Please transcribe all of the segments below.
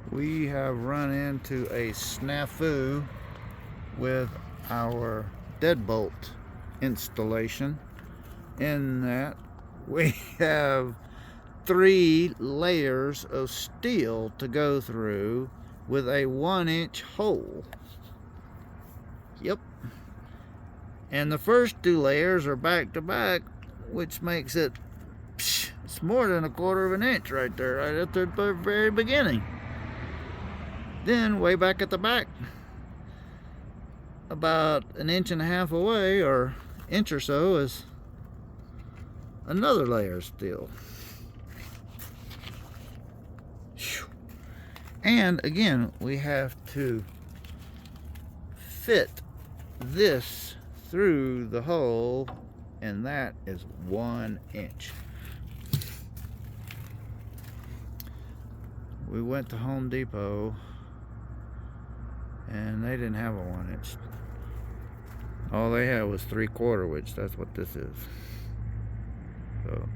We have run into a snafu with our deadbolt installation, in that we have 3 layers of steel to go through with a 1-inch hole. Yep. And the first 2 layers are back to back, which makes it, it's more than 1/4 of an inch right there, right at the very beginning. Then way back at the back, about 1.5 inches away, or inch or so, is another layer of steel. And again, we have to fit this through the hole, and that is 1 inch. We went to Home Depot and they didn't have a 1-inch. All they had was 3/4, which that's what this is. So,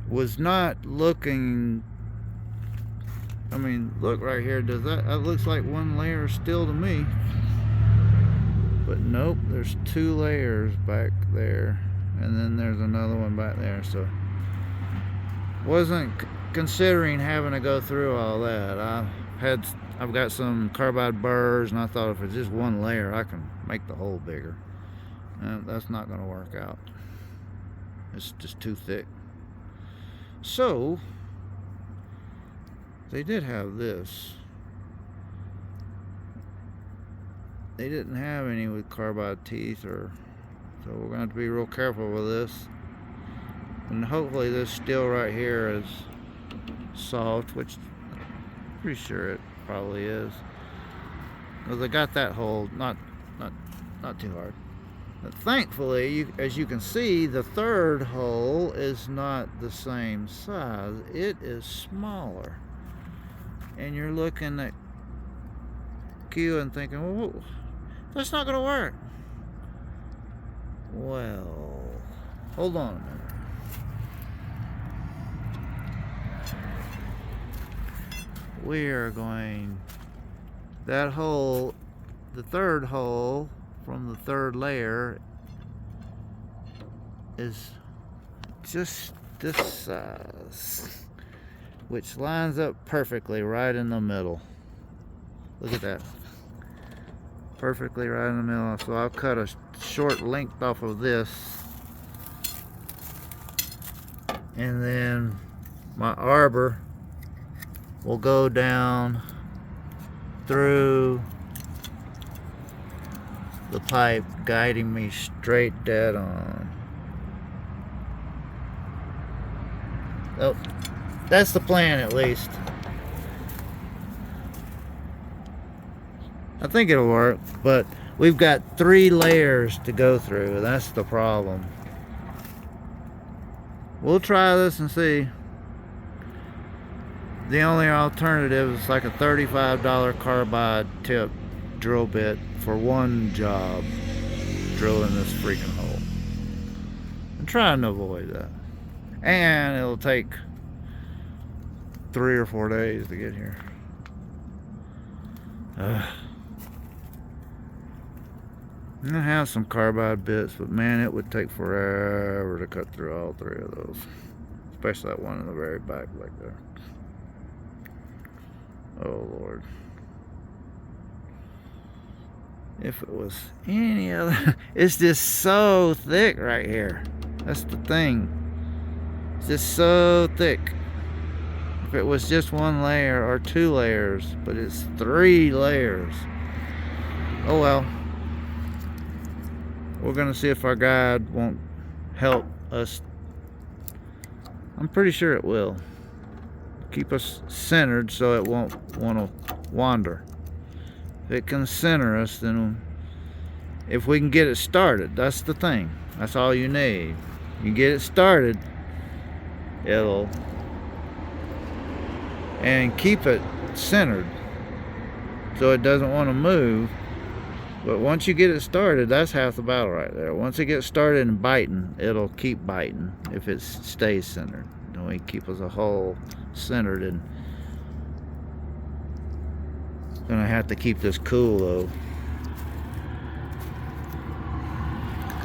was not looking, I mean, look right here, does that looks like 1 layer still to me. But nope, there's 2 layers back there, and then there's another one back there. So wasn't considering having to go through all that. I've got some carbide burrs, and I thought if it's just 1 layer, I can make the hole bigger. That's not going to work out. It's just too thick. So they did have this. They didn't have any with carbide teeth, so we're going to have to be real careful with this. And hopefully this steel right here is soft, which I'm pretty sure it probably is, because I got that hole not too hard. But thankfully, as you can see, the 3rd hole is not the same size. It is smaller. And you're looking at Q and thinking, well, that's not going to work. Well, hold on a minute. We are going, that hole, the 3rd hole from the 3rd layer is just this size, which lines up perfectly right in the middle. Look at that. Perfectly right in the middle. So I'll cut a short length off of this, and then my arbor will go down through the pipe, guiding me straight dead on. Oh, that's the plan, at least. I think it'll work, but we've got 3 layers to go through. That's the problem. We'll try this and see. The only alternative is like a $35 carbide tip drill bit for 1 job, drilling this freaking hole. I'm trying to avoid that. And it'll take 3 or 4 days to get here. I have some carbide bits, but man, it would take forever to cut through all 3 of those. Especially that one in the very back like there. Oh Lord. If it was any other, it's just so thick right here. That's the thing. It's just so thick. If it was just 1 layer or 2 layers, but it's 3 layers. Oh well. We're gonna see if our guide won't help us. I'm pretty sure it will. Keep us centered so it won't want to wander. If it can center us, then if we can get it started, that's the thing. That's all you need. You get it started, it'll, and keep it centered so it doesn't want to move. But once you get it started, that's half the battle right there. Once it gets started and biting, it'll keep biting if it stays centered. And we keep as a whole centered, and Gonna have to keep this cool though.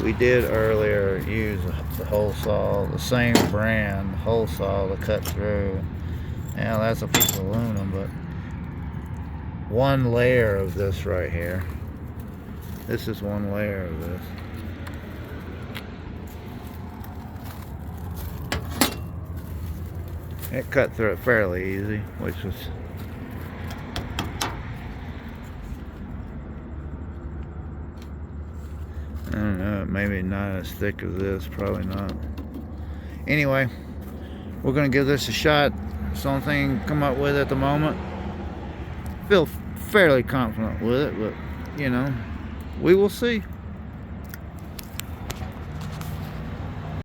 We did earlier use the hole saw, the same brand hole saw to cut through. Now that's a piece of aluminum, but one layer of this right here. This is one layer of this. It cut through it fairly easy, which was I don't know, maybe not as thick as this, probably not. Anyway, we're gonna give this a shot. It's the only thing I can come up with at the moment. Feel fairly confident with it, but you know, we will see.